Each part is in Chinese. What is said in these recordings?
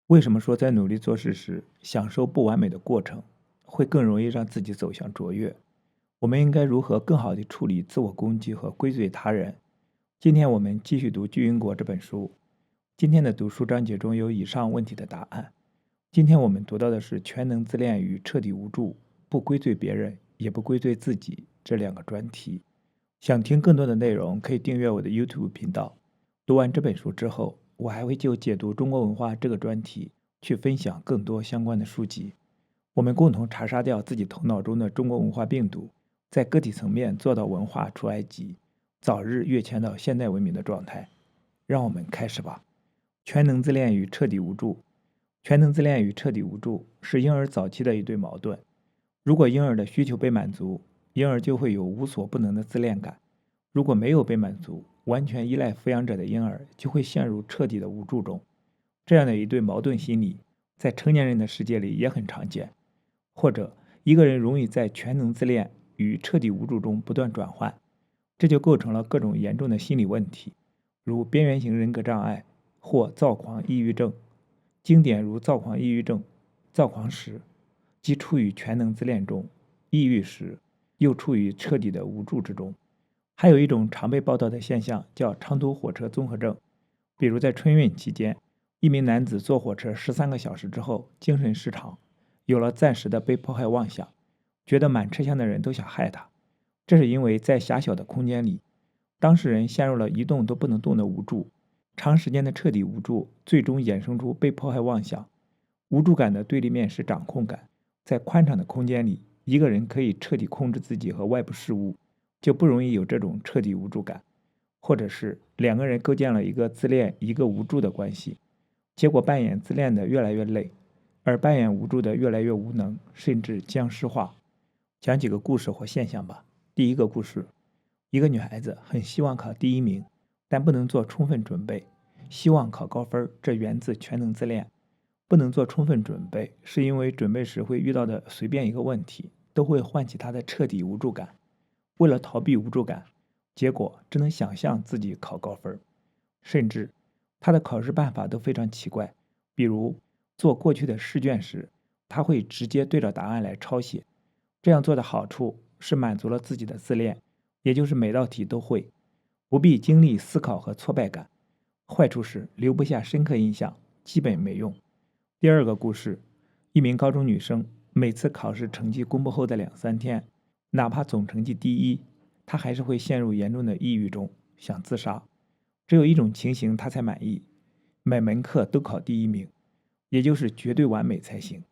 为什么说在努力做事时，享受不完美的过程，会更容易让自己走向卓越？我们应该如何更好地处理自我攻击和归罪他人？今天我们继续读《巨婴国》这本书。今天的读书章节中有以上问题的答案。今天我们读到的是全能自恋与彻底无助，不归罪别人，也不归罪自己这两个专题。想听更多的内容，可以订阅我的 YouTube 频道。读完这本书之后，我还会就解读中国文化这个专题去分享更多相关的书籍。我们共同查杀掉自己头脑中的中国文化病毒，在个体层面做到文化出埃及，早日跃迁到现代文明的状态。让我们开始吧。全能自恋与彻底无助。全能自恋与彻底无助是婴儿早期的一对矛盾。如果婴儿的需求被满足，婴儿就会有无所不能的自恋感；如果没有被满足，完全依赖抚养者的婴儿就会陷入彻底的无助中。这样的一对矛盾心理，在成年人的世界里也很常见。或者，一个人容易在全能自恋与彻底无助中不断转换，这就构成了各种严重的心理问题，如边缘型人格障碍或躁狂抑郁症。经典如躁狂抑郁症，躁狂时即处于全能自恋中，抑郁时又处于彻底的无助之中。还有一种常被报道的现象叫长途火车综合症，比如在春运期间，一名男子坐火车13个小时之后精神失常，有了暂时的被迫害妄想，觉得满车厢的人都想害他。这是因为在狭小的空间里，当事人陷入了一动都不能动的无助，长时间的彻底无助最终衍生出被迫害妄想。无助感的对立面是掌控感，在宽敞的空间里，一个人可以彻底控制自己和外部事物，就不容易有这种彻底无助感。或者是两个人构建了一个自恋一个无助的关系，结果扮演自恋的越来越累，而扮演无助的越来越无能，甚至僵尸化。讲几个故事或现象吧。第一个故事，一个女孩子很希望考第一名，但不能做充分准备，希望考高分，这源自全能自恋。不能做充分准备，是因为准备时会遇到的随便一个问题，都会唤起她的彻底无助感。为了逃避无助感，结果只能想象自己考高分，甚至她的考试办法都非常奇怪。比如做过去的试卷时，她会直接对着答案来抄写。这样做的好处是满足了自己的自恋，也就是每道题都会，不必经历思考和挫败感。坏处是留不下深刻印象，基本没用。第二个故事，一名高中女生每次考试成绩公布后的2、3天，哪怕总成绩第一，她还是会陷入严重的抑郁中，想自杀。只有一种情形她才满意，每门课都考第一名，也就是绝对完美才行，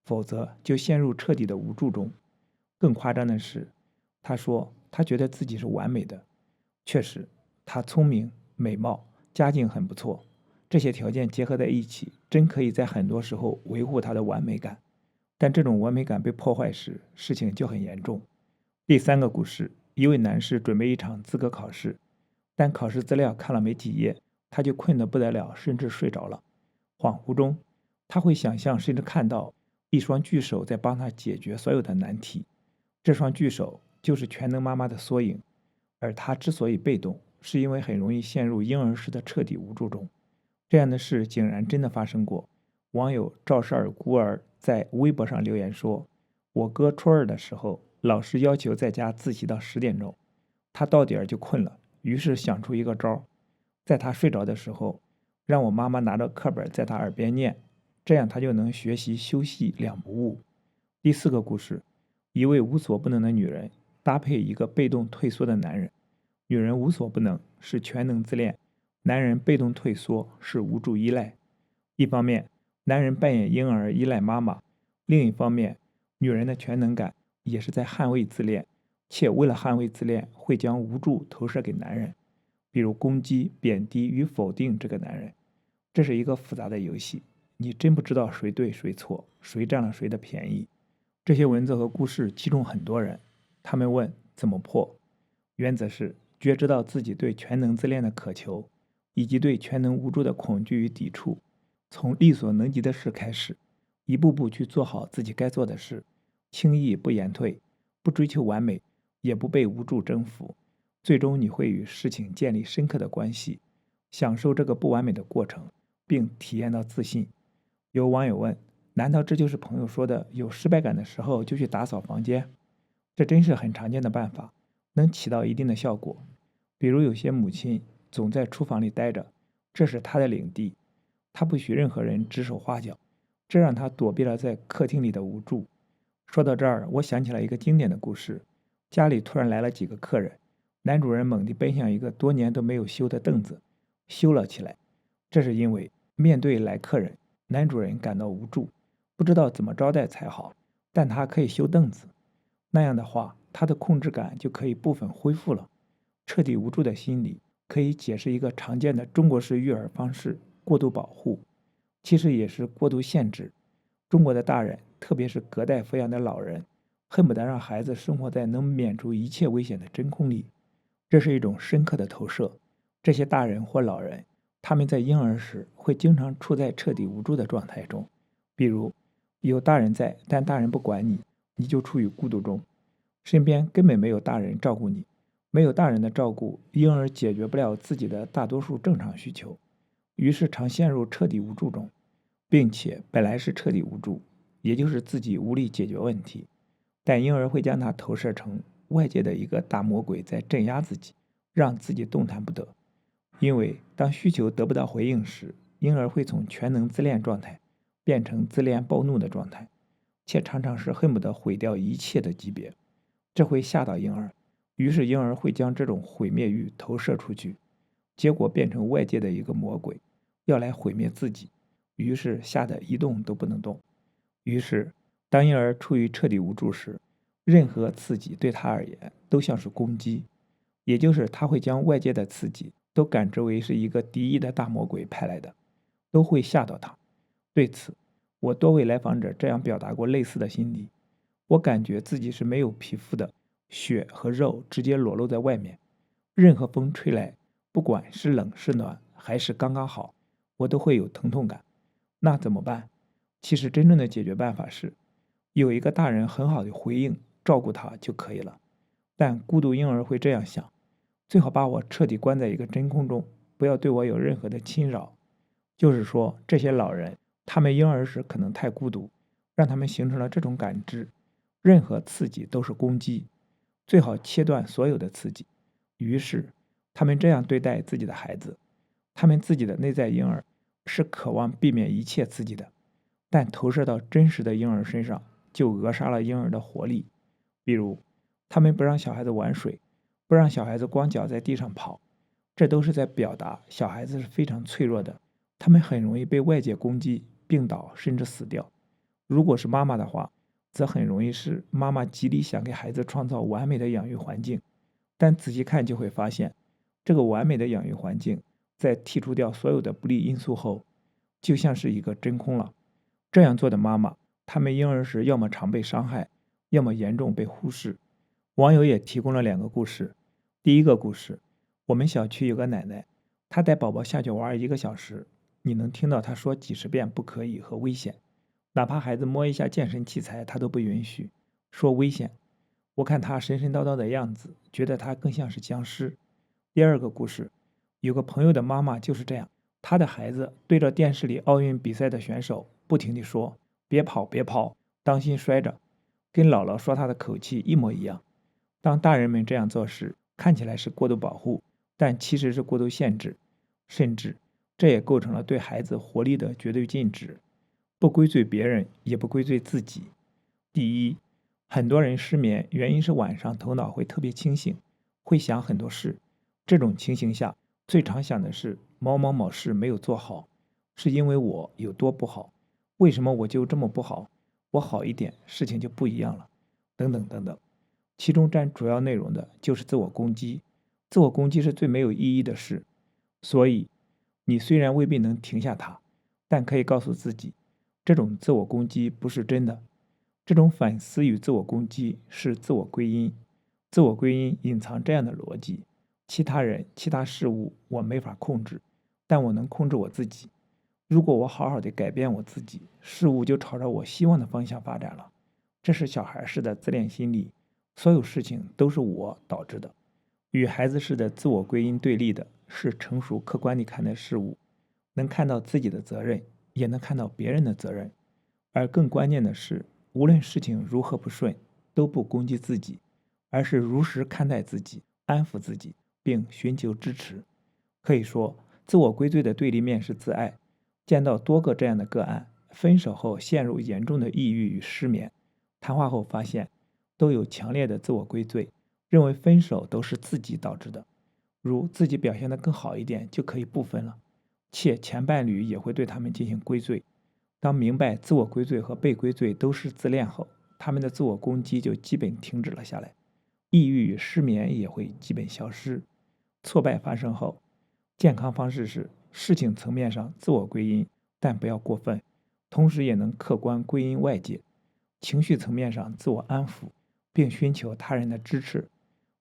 否则就陷入彻底的无助中。更夸张的是，她说她觉得自己是完美的。确实，她聪明、美貌、家境很不错，这些条件结合在一起，真可以在很多时候维护她的完美感。但这种完美感被破坏时，事情就很严重。第三个故事，一位男士准备一场资格考试，但考试资料看了没几页，他就困得不得了，甚至睡着了。恍惚中，他会想象甚至看到一双巨手在帮他解决所有的难题。这双巨手就是全能妈妈的缩影，而他之所以被动，是因为很容易陷入婴儿时的彻底无助中。这样的事竟然真的发生过。网友赵氏尔孤儿在微博上留言说：“我哥初二的时候，老师要求在家自习到10点钟，他到点儿就困了，于是想出一个招，在他睡着的时候，让我妈妈拿着课本在他耳边念，这样他就能学习休息两不误。”第四个故事，一位无所不能的女人搭配一个被动退缩的男人。女人无所不能是全能自恋，男人被动退缩是无助依赖。一方面，男人扮演婴儿依赖妈妈；另一方面，女人的全能感也是在捍卫自恋，且为了捍卫自恋，会将无助投射给男人，比如攻击、贬低与否定这个男人。这是一个复杂的游戏，你真不知道谁对谁错，谁占了谁的便宜。这些文字和故事击中很多人，他们问怎么破？原则是觉知到自己对全能自恋的渴求，以及对全能无助的恐惧与抵触，从力所能及的事开始，一步步去做好自己该做的事，轻易不言退，不追求完美，也不被无助征服。最终你会与事情建立深刻的关系，享受这个不完美的过程，并体验到自信。有网友问：难道这就是朋友说的有失败感的时候就去打扫房间？这真是很常见的办法，能起到一定的效果。比如有些母亲总在厨房里待着，这是她的领地，她不许任何人指手画脚，这让她躲避了在客厅里的无助。说到这儿，我想起了一个经典的故事：家里突然来了几个客人，男主人猛地奔向一个多年都没有修的凳子，修了起来。这是因为面对来客人，男主人感到无助，不知道怎么招待才好，但他可以修凳子。那样的话，他的控制感就可以部分恢复了。彻底无助的心理可以解释一个常见的中国式育儿方式：过度保护，其实也是过度限制。中国的大人，特别是隔代抚养的老人，恨不得让孩子生活在能免除一切危险的真空里。这是一种深刻的投射。这些大人或老人，他们在婴儿时会经常处在彻底无助的状态中，比如有大人在，但大人不管你，你就处于孤独中，身边根本没有大人照顾你。没有大人的照顾，婴儿解决不了自己的大多数正常需求，于是常陷入彻底无助中，并且本来是彻底无助，也就是自己无力解决问题，但婴儿会将它投射成外界的一个大魔鬼在镇压自己，让自己动弹不得。因为当需求得不到回应时，婴儿会从全能自恋状态变成自恋暴怒的状态，且常常是恨不得毁掉一切的级别。这会吓到婴儿，于是婴儿会将这种毁灭欲投射出去，结果变成外界的一个魔鬼，要来毁灭自己，于是吓得一动都不能动。于是，当婴儿处于彻底无助时，任何刺激对他而言都像是攻击，也就是他会将外界的刺激都感知为是一个敌意的大魔鬼派来的，都会吓到他。对此，我多位来访者这样表达过类似的心理：我感觉自己是没有皮肤的，血和肉直接裸露在外面，任何风吹来，不管是冷是暖还是刚刚好，我都会有疼痛感。那怎么办？其实真正的解决办法是，有一个大人很好的回应，照顾他就可以了。但孤独婴儿会这样想：最好把我彻底关在一个真空中，不要对我有任何的侵扰。就是说，这些老人，他们婴儿时可能太孤独，让他们形成了这种感知，任何刺激都是攻击，最好切断所有的刺激。于是，他们这样对待自己的孩子，他们自己的内在婴儿是渴望避免一切刺激的，但投射到真实的婴儿身上，就扼杀了婴儿的活力。比如，他们不让小孩子玩水，不让小孩子光脚在地上跑，这都是在表达小孩子是非常脆弱的，他们很容易被外界攻击、病倒，甚至死掉。如果是妈妈的话，则很容易是妈妈极力想给孩子创造完美的养育环境，但仔细看就会发现，这个完美的养育环境在剔除掉所有的不利因素后，就像是一个真空了。这样做的妈妈，她们婴儿时要么常被伤害，要么严重被忽视。网友也提供了2个故事。第一个故事，我们小区有个奶奶，她带宝宝下去玩1个小时，你能听到她说几十遍不可以和危险，哪怕孩子摸一下健身器材，她都不允许，说危险。我看她神神叨叨的样子，觉得她更像是僵尸。第二个故事，有个朋友的妈妈就是这样，她的孩子对着电视里奥运比赛的选手不停地说：别跑，别跑，当心摔着，跟姥姥说她的口气一模一样。当大人们这样做时，看起来是过度保护，但其实是过度限制，甚至这也构成了对孩子活力的绝对禁止，不归罪别人，也不归罪自己。第一，很多人失眠，原因是晚上头脑会特别清醒，会想很多事。这种情形下，最常想的是某某某事没有做好，是因为我有多不好，为什么我就这么不好？我好一点，事情就不一样了，等等等等。其中占主要内容的就是自我攻击。自我攻击是最没有意义的事，所以你虽然未必能停下它，但可以告诉自己，这种自我攻击不是真的。这种反思与自我攻击是自我归因。自我归因隐藏这样的逻辑：其他人、其他事物我没法控制，但我能控制我自己。如果我好好的改变我自己，事物就朝着我希望的方向发展了。这是小孩式的自恋心理，所有事情都是我导致的。与孩子式的自我归因对立的是成熟客观地看待事物，能看到自己的责任，也能看到别人的责任。而更关键的是，无论事情如何不顺，都不攻击自己，而是如实看待自己，安抚自己，并寻求支持。可以说，自我归罪的对立面是自爱。见到多个这样的个案，分手后陷入严重的抑郁与失眠，谈话后发现都有强烈的自我归罪，认为分手都是自己导致的，如自己表现得更好一点就可以不分了，且前伴侣也会对他们进行归罪。当明白自我归罪和被归罪都是自恋后，他们的自我攻击就基本停止了下来，抑郁与失眠也会基本消失。挫败发生后，健康方式是事情层面上自我归因，但不要过分，同时也能客观归因外界。情绪层面上自我安抚，并寻求他人的支持，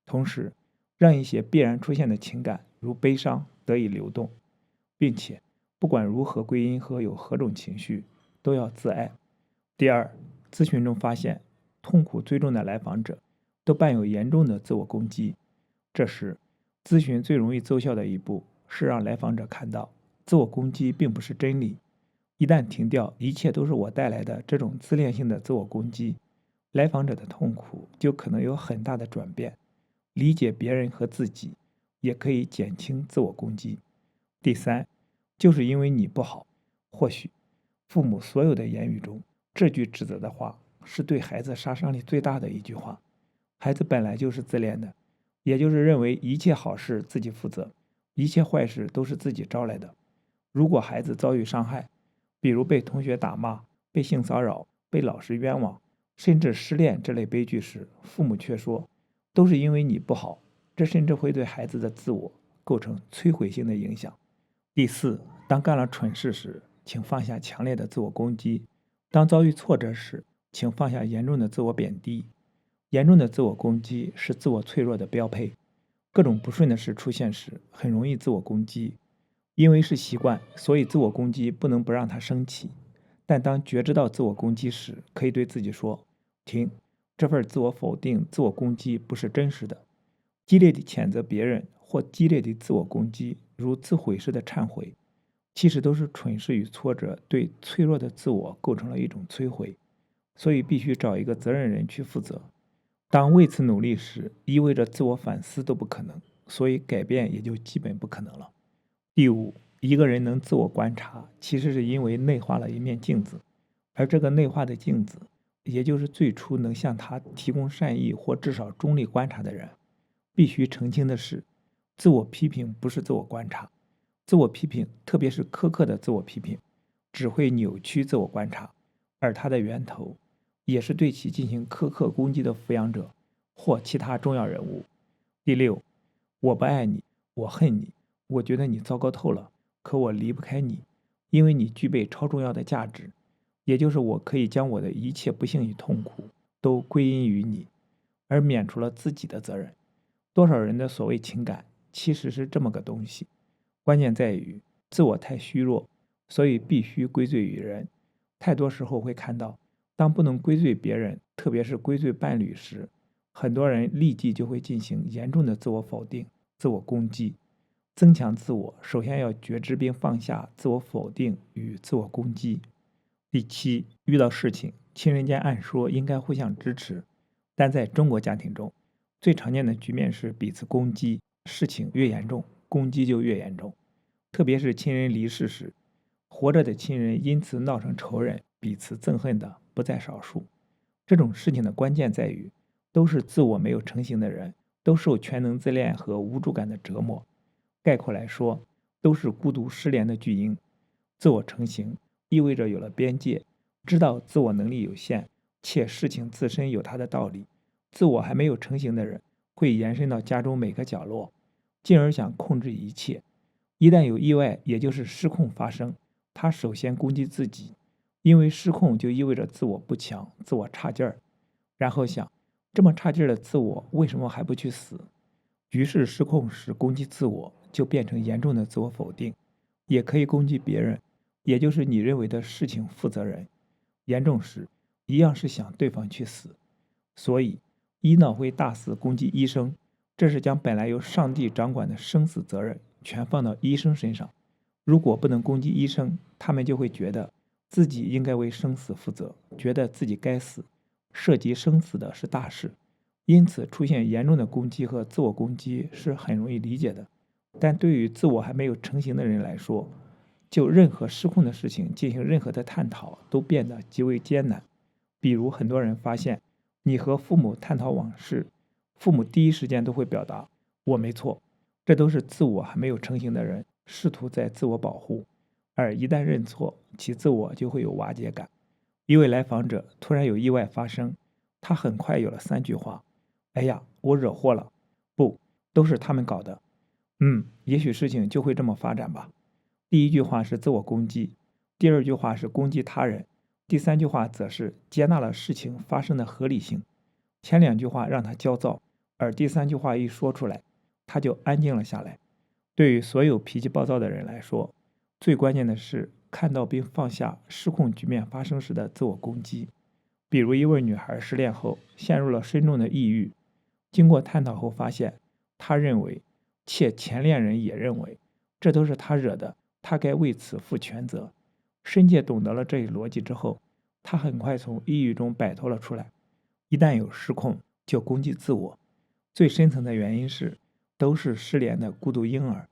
同时让一些必然出现的情感，如悲伤得以流动，并且不管如何归因和有何种情绪，都要自爱。第二，咨询中发现，痛苦最重的来访者都伴有严重的自我攻击。这时，咨询最容易奏效的一步是让来访者看到，自我攻击并不是真理。一旦停掉一切都是我带来的这种自恋性的自我攻击，来访者的痛苦就可能有很大的转变，理解别人和自己，也可以减轻自我攻击。第三，就是因为你不好。或许父母所有的言语中，这句指责的话是对孩子杀伤力最大的一句话。孩子本来就是自恋的，也就是认为一切好事自己负责，一切坏事都是自己招来的。如果孩子遭遇伤害，比如被同学打骂、被性骚扰、被老师冤枉，甚至失恋这类悲剧时，父母却说都是因为你不好，这甚至会对孩子的自我构成摧毁性的影响。第四，当干了蠢事时，请放下强烈的自我攻击；当遭遇挫折时，请放下严重的自我贬低。严重的自我攻击是自我脆弱的标配。各种不顺的事出现时，很容易自我攻击。因为是习惯，所以自我攻击不能不让他生气。但当觉知到自我攻击时，可以对自己说：停，这份自我否定、自我攻击不是真实的。激烈地谴责别人或激烈地自我攻击，如自毁式的忏悔，其实都是蠢事与挫折对脆弱的自我构成了一种摧毁，所以必须找一个责任人去负责。当为此努力时，意味着自我反思都不可能，所以改变也就基本不可能了。第五，一个人能自我观察，其实是因为内化了一面镜子，而这个内化的镜子，也就是最初能向他提供善意或至少中立观察的人。必须澄清的是，自我批评不是自我观察，自我批评，特别是苛刻的自我批评，只会扭曲自我观察，而它的源头也是对其进行苛刻攻击的抚养者或其他重要人物。第六，我不爱你，我恨你，我觉得你糟糕透了，可我离不开你，因为你具备超重要的价值，也就是我可以将我的一切不幸与痛苦都归因于你，而免除了自己的责任。多少人的所谓情感其实是这么个东西，关键在于自我太虚弱，所以必须归罪于人。太多时候会看到，当不能归罪别人，特别是归罪伴侣时，很多人立即就会进行严重的自我否定、自我攻击。增强自我，首先要觉知并放下自我否定与自我攻击。第七，遇到事情，亲人间按说应该互相支持，但在中国家庭中，最常见的局面是彼此攻击，事情越严重，攻击就越严重。特别是亲人离世时，活着的亲人因此闹成仇人，彼此憎恨的不在少数。这种事情的关键在于，都是自我没有成型的人，都受全能自恋和无助感的折磨。概括来说，都是孤独失联的巨婴。自我成型意味着有了边界，知道自我能力有限，且事情自身有它的道理。自我还没有成型的人，会延伸到家中每个角落，进而想控制一切。一旦有意外，也就是失控发生，他首先攻击自己，因为失控就意味着自我不强，自我差劲儿。然后想，这么差劲儿的自我为什么还不去死？于是失控时攻击自我，就变成严重的自我否定。也可以攻击别人，也就是你认为的事情负责人。严重时，一样是想对方去死。所以，医闹会大肆攻击医生，这是将本来由上帝掌管的生死责任全放到医生身上。如果不能攻击医生，他们就会觉得自己应该为生死负责，觉得自己该死，涉及生死的是大事。因此，出现严重的攻击和自我攻击是很容易理解的。但对于自我还没有成型的人来说，就任何失控的事情进行任何的探讨都变得极为艰难。比如，很多人发现，你和父母探讨往事，父母第一时间都会表达“我没错”，这都是自我还没有成型的人试图在自我保护，而一旦认错，其自我就会有瓦解感。一位来访者突然有意外发生，他很快有了3句话：“哎呀，我惹祸了。”不，都是他们搞的。也许事情就会这么发展吧。第一句话是自我攻击，第二句话是攻击他人，第三句话则是接纳了事情发生的合理性。前2句话让他焦躁，而第3句话一说出来，他就安静了下来。对于所有脾气暴躁的人来说，最关键的是看到并放下失控局面发生时的自我攻击。比如一位女孩失恋后陷入了深重的抑郁，经过探讨后发现，她认为，且前恋人也认为，这都是她惹的，她该为此负全责。深切懂得了这一逻辑之后，她很快从抑郁中摆脱了出来。一旦有失控，就攻击自我。最深层的原因是，都是失联的孤独婴儿，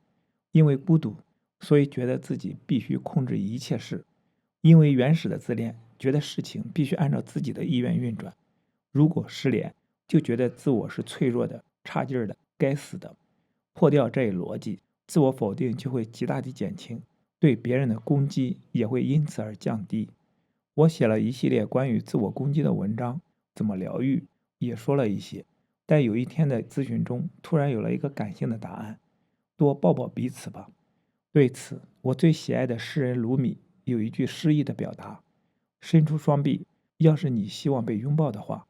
因为孤独，所以觉得自己必须控制一切事。因为原始的自恋，觉得事情必须按照自己的意愿运转。如果失联，就觉得自我是脆弱的、差劲儿的、该死的。破掉这一逻辑，自我否定就会极大地减轻，对别人的攻击也会因此而降低。我写了一系列关于自我攻击的文章，怎么疗愈，也说了一些。但有一天的咨询中，突然有了一个感性的答案：多抱抱彼此吧。对此，我最喜爱的诗人鲁米有一句诗意的表达：伸出双臂，要是你希望被拥抱的话。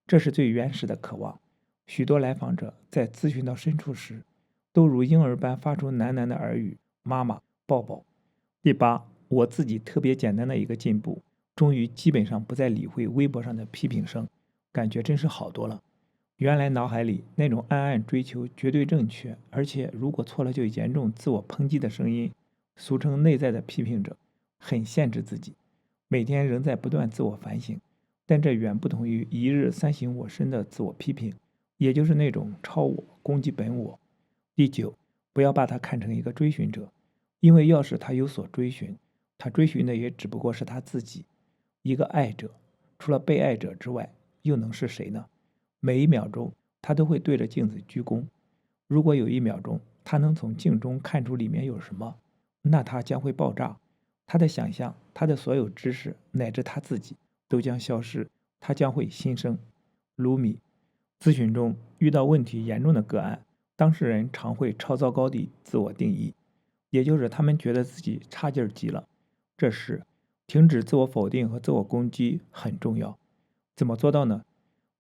这是最原始的渴望。许多来访者在咨询到深处时，都如婴儿般发出喃喃的耳语：妈妈，抱抱。第8，我自己特别简单的一个进步，终于基本上不再理会微博上的批评声，感觉真是好多了。原来脑海里那种暗暗追求绝对正确，而且如果错了就严重自我抨击的声音，俗称内在的批评者，很限制自己，每天仍在不断自我反省。但这远不同于一日3省我身的自我批评，也就是那种超我攻击本我。第9，不要把他看成一个追寻者，因为要是他有所追寻，他追寻的也只不过是他自己。一个爱者，除了被爱者之外，又能是谁呢？每1秒钟，他都会对着镜子鞠躬。如果有1秒钟，他能从镜中看出里面有什么，那他将会爆炸。他的想象，他的所有知识，乃至他自己，都将消失，他将会新生。鲁米。咨询中遇到问题严重的个案，当事人常会超糟糕地自我定义，也就是他们觉得自己差劲儿极了。这时，停止自我否定和自我攻击很重要。怎么做到呢？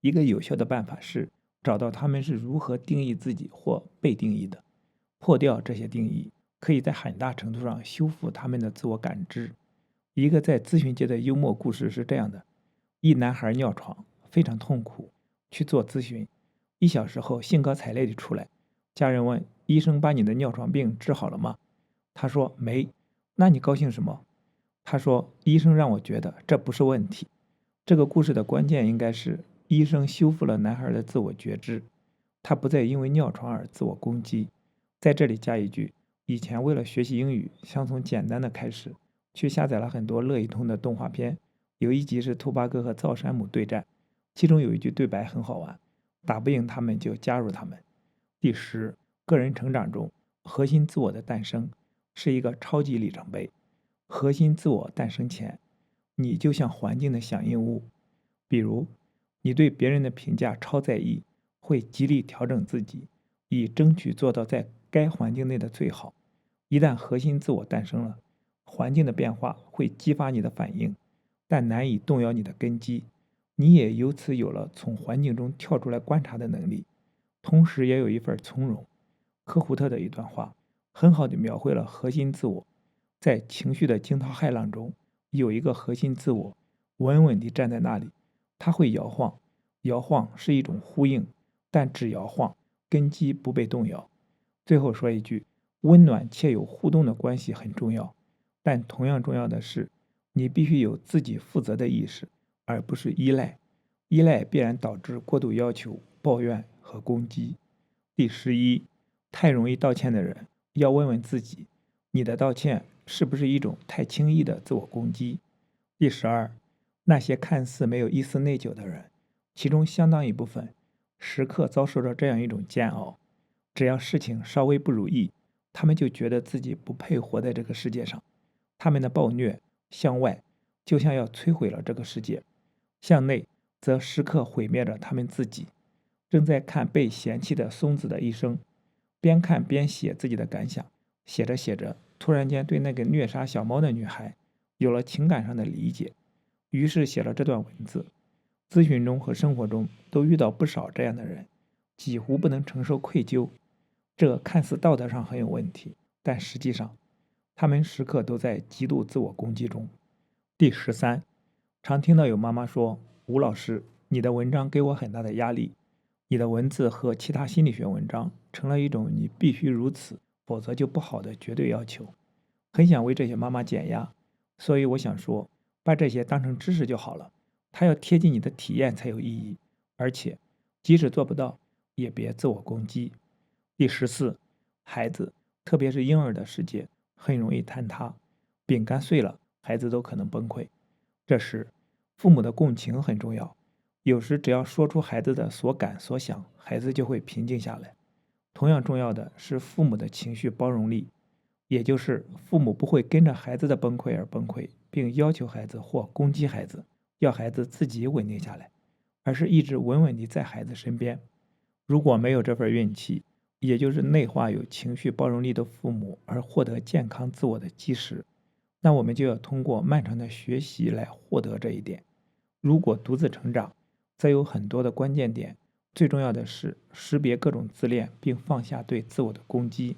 一个有效的办法是找到他们是如何定义自己或被定义的，破掉这些定义，可以在很大程度上修复他们的自我感知。一个在咨询界的幽默故事是这样的：一男孩尿床，非常痛苦，去做咨询。1小时后，兴高采烈地出来。家人问：医生把你的尿床病治好了吗？他说没。那你高兴什么？他说医生让我觉得这不是问题。这个故事的关键应该是医生修复了男孩的自我觉知，他不再因为尿床而自我攻击。在这里加一句，以前为了学习英语，想从简单的开始，去下载了很多乐一通的动画片，有一集是兔八哥和造山姆对战，其中有一句对白很好玩：打不赢他们就加入他们。第10，个人成长中，核心自我的诞生是一个超级里程碑。核心自我诞生前，你就像环境的响应物，比如你对别人的评价超在意，会极力调整自己，以争取做到在该环境内的最好。一旦核心自我诞生了，环境的变化会激发你的反应，但难以动摇你的根基。你也由此有了从环境中跳出来观察的能力，同时也有一份从容。科胡特的一段话很好地描绘了核心自我。在情绪的惊涛骇浪中，有一个核心自我稳稳地站在那里，它会摇晃，摇晃是一种呼应，但只摇晃，根基不被动摇。最后说一句，温暖且有互动的关系很重要，但同样重要的是，你必须有自己负责的意识，而不是依赖。依赖必然导致过度要求、抱怨和攻击。第11，太容易道歉的人，要问问自己，你的道歉是不是一种太轻易的自我攻击？第12，那些看似没有一丝内疚的人，其中相当一部分时刻遭受着这样一种煎熬：只要事情稍微不如意，他们就觉得自己不配活在这个世界上。他们的暴虐向外，就像要摧毁了这个世界；向内，则时刻毁灭着他们自己。正在看被嫌弃的松子的一生，边看边写自己的感想，写着写着，突然间对那个虐杀小猫的女孩有了情感上的理解，于是写了这段文字。咨询中和生活中都遇到不少这样的人，几乎不能承受愧疚。这看似道德上很有问题，但实际上，他们时刻都在极度自我攻击中。第13，常听到有妈妈说：“吴老师，你的文章给我很大的压力。你的文字和其他心理学文章成了一种你必须如此，否则就不好的绝对要求。”很想为这些妈妈减压，所以我想说，把这些当成知识就好了。它要贴近你的体验才有意义，而且即使做不到，也别自我攻击。第14，孩子，特别是婴儿的世界，很容易坍塌，饼干碎了，孩子都可能崩溃。这时，父母的共情很重要。有时只要说出孩子的所感所想，孩子就会平静下来。同样重要的是父母的情绪包容力，也就是父母不会跟着孩子的崩溃而崩溃，并要求孩子或攻击孩子，要孩子自己稳定下来，而是一直稳稳地在孩子身边。如果没有这份运气，也就是内化有情绪包容力的父母而获得健康自我的基石，那我们就要通过漫长的学习来获得这一点。如果独自成长，则有很多的关键点，最重要的是识别各种自恋，并放下对自我的攻击。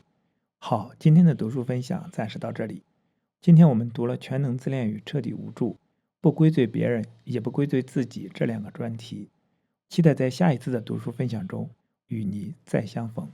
好，今天的读书分享暂时到这里。今天我们读了《全能自恋与彻底无助》，不归罪别人，也不归罪自己这2个专题。期待在下一次的读书分享中与你再相逢。